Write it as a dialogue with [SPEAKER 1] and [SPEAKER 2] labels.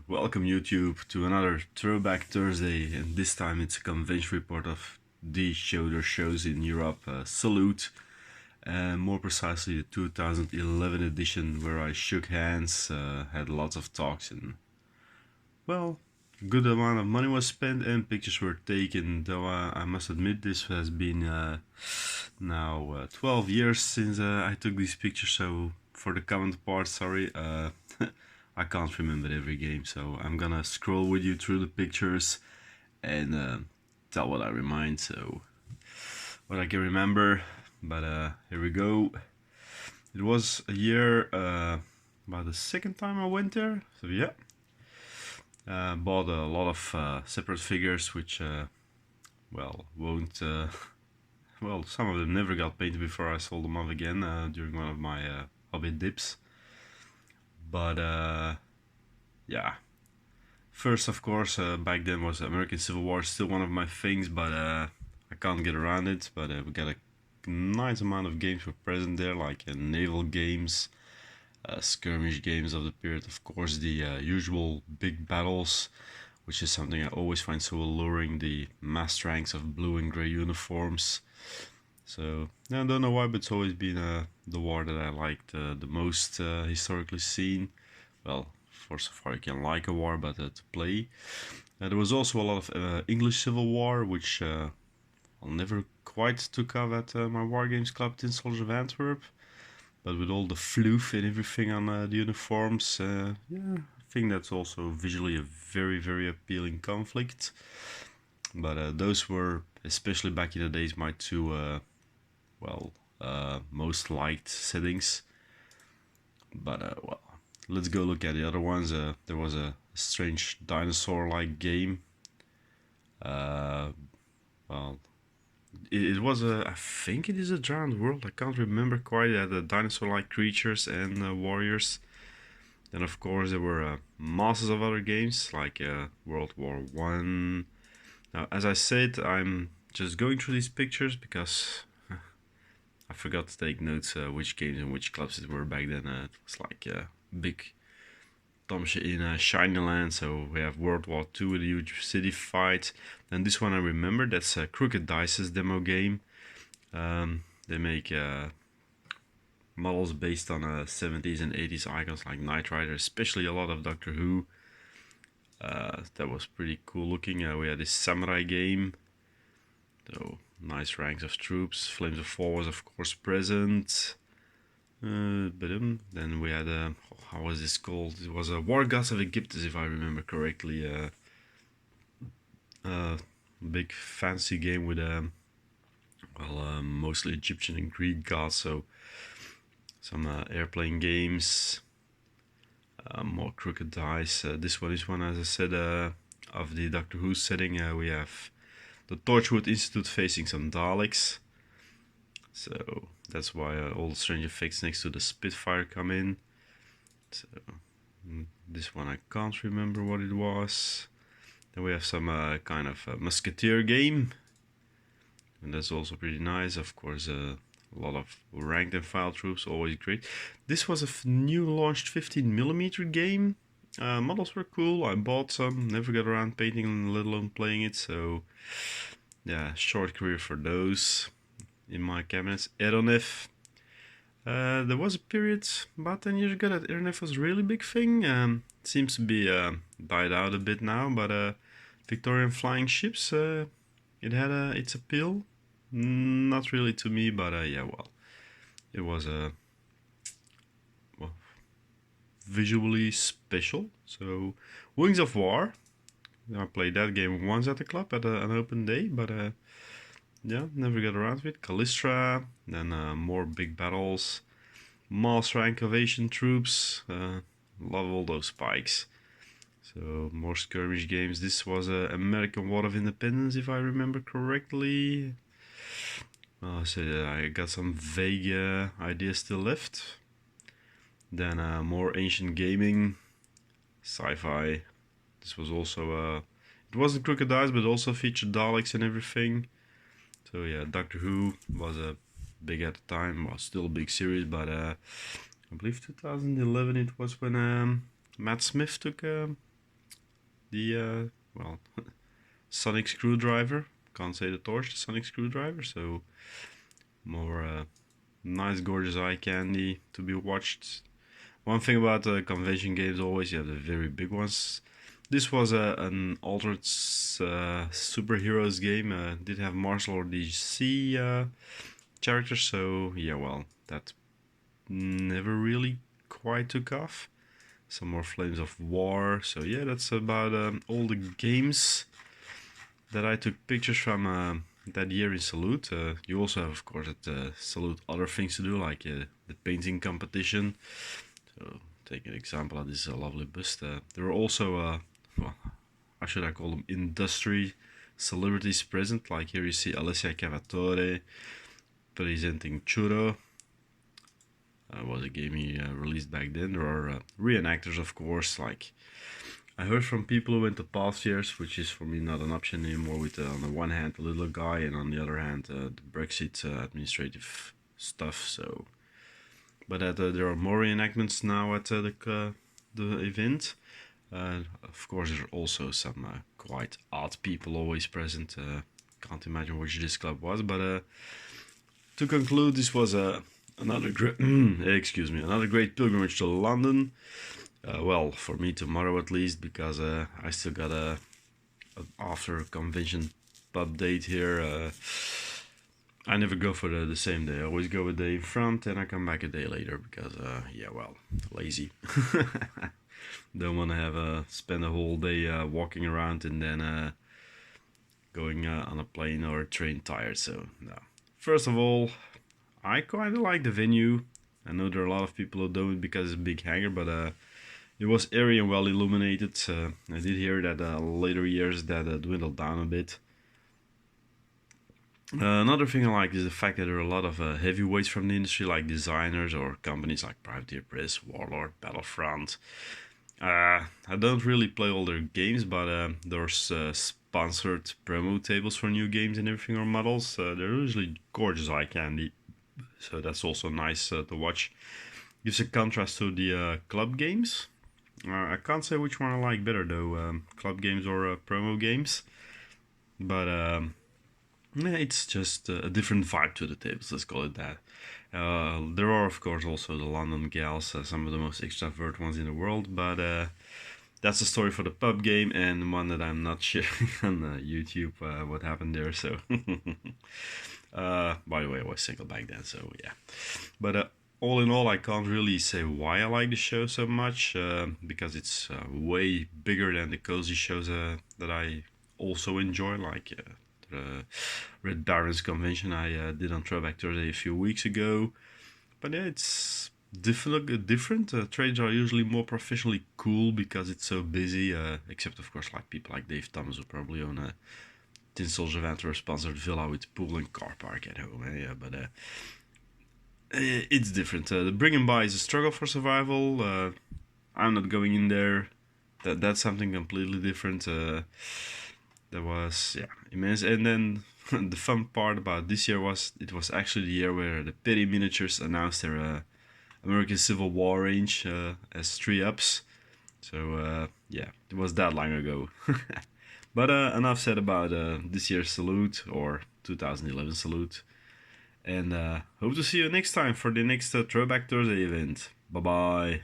[SPEAKER 1] Welcome YouTube to another Throwback Thursday, and this time it's a convention report of the shows in Europe, Salute, and more precisely the 2011 edition, where I shook hands, had lots of talks, and well, a good amount of money was spent and pictures were taken, though I must admit this has been now 12 years since I took these pictures, so for the comment part, sorry, I can't remember every game, so I'm gonna scroll with you through the pictures and tell what I remind, so what I can remember. But here we go. It was a year, about the second time I went there, so yeah. Bought a lot of separate figures, which, well, won't. Well, some of them never got painted before I sold them off again during one of my hobby dips. But yeah, first of course back then was American Civil War, still one of my things, but I can't get around it. But we got a nice amount of games were present there, like naval games, skirmish games of the period, of course the usual big battles, which is something I always find so alluring, the massed ranks of blue and gray uniforms. So I don't know why, but it's always been the war that I liked the most historically seen. Well, for so far you can like a war, but to play. There was also a lot of English Civil War, which I never quite took off at my Wargames Club in Soldiers of Antwerp. But with all the floof and everything on the uniforms, yeah, I think that's also visually a very, very appealing conflict. But those were, especially back in the days, my two most liked settings. But well, let's go look at the other ones. There was a strange dinosaur-like game. Well, it was I think it is a giant world. I can't remember quite. The dinosaur-like creatures and warriors. Then of course there were masses of other games like World War One. Now, as I said, I'm just going through these pictures because I forgot to take notes which games and which clubs it were back then. It was like big Tomsje in Shinyland. So we have World War II, the huge city fight. And this one I remember, that's Crooked Dice's demo game. They make models based on 70s and 80s icons like Knight Rider, especially a lot of Doctor Who. That was pretty cool looking. We had this samurai game. So nice ranks of troops. Flames of Fall was of course present. Then we had how was this called? It was a War Gods of Egyptus, if I remember correctly. Big fancy game with mostly Egyptian and Greek gods. So some airplane games. More Crooked Dice. This one is one, as I said, of the Doctor Who setting. We have the Torchwood Institute facing some Daleks. So that's why all the strange effects next to the Spitfire come in. So this one I can't remember what it was. Then we have some kind of musketeer game. And that's also pretty nice. Of course, a lot of ranked and file troops, always great. This was a new launched 15mm game. Models were cool. I bought some, never got around painting, let alone playing it. So yeah, short career for those in my cabinets. Aeronef. There was a period about 10 years ago that Aeronef was a really big thing. It seems to be died out a bit now, but Victorian flying ships, it had its appeal. Not really to me, but yeah, well, it was visually special. So Wings of War, I played that game once at the club at an open day, but yeah, never got around to it. Callistra, then more big battles, mass rank of Asian troops. Love all those spikes. So more skirmish games. This was American War of Independence, if I remember correctly. So I got some vague ideas still left. Then more ancient gaming, sci-fi. This was also it wasn't Crooked Dice, but also featured Daleks and everything. So yeah, Doctor Who was big at the time. Well, still a big series, but I believe 2011 it was when Matt Smith took the well, sonic screwdriver. Can't say the torch, the sonic screwdriver. So more nice, gorgeous eye candy to be watched. One thing about convention games, always you have the very big ones. This was an altered superheroes game. Did have martial or DC characters, so yeah, well, that never really quite took off. Some more Flames of War. So yeah, that's about all the games that I took pictures from that year in Salute. You also have, of course, at Salute other things to do, like the painting competition. So take an example, this is a lovely bust. There are also, well, how should I call them, industry celebrities present. Like here you see Alessia Cavatore presenting Churro. Was a game he released back then. There are reenactors, of course. Like I heard from people who went to past years, which is for me not an option anymore. With on the one hand the little guy, and on the other hand the Brexit administrative stuff. So, but there are more reenactments now at the event. Of course, there are also some quite odd people always present. Can't imagine which this club was, but to conclude, this was another great another great pilgrimage to London. Well, for me tomorrow at least, because I still got a after convention pub date here. I never go for the same day. I always go a day in front and I come back a day later because yeah, well, lazy. Don't want to have spend a whole day walking around and then going on a plane or a train tired. So no. First of all, I kind of like the venue. I know there are a lot of people who don't because it's a big hangar, but it was airy and well illuminated. I did hear that later years that dwindled down a bit. Another thing I like is the fact that there are a lot of heavyweights from the industry, like designers or companies like Privateer Press, Warlord, Battlefront. I don't really play all their games, but there's sponsored promo tables for new games and everything or models. They're usually gorgeous eye candy, so that's also nice to watch. Gives a contrast to the club games. I can't say which one I like better though, club games or promo games, but yeah, it's just a different vibe to the tables, let's call it that. There are, of course, also the London gals, some of the most extrovert ones in the world, but that's a story for the pub game and one that I'm not sharing on YouTube what happened there. So, by the way, I was single back then, so yeah. But all in all, I can't really say why I like the show so much because it's way bigger than the cozy shows that I also enjoy, like Red Baron's convention I did on Throwback Thursday a few weeks ago. But yeah, it's different. Trades are usually more professionally cool because it's so busy, except of course like people like Dave Thomas who probably own a Tin Soldier Venture sponsored villa with pool and car park at home. Yeah, but it's different. The Bring and Buy is a struggle for survival. I'm not going in there. That's something completely different. That was immense. And then the fun part about this year was it was actually the year where the Petty Miniatures announced their American Civil War range as 3-ups. So yeah, it was that long ago. But enough said about this year's Salute or 2011 Salute. And hope to see you next time for the next Throwback Thursday event. Bye bye.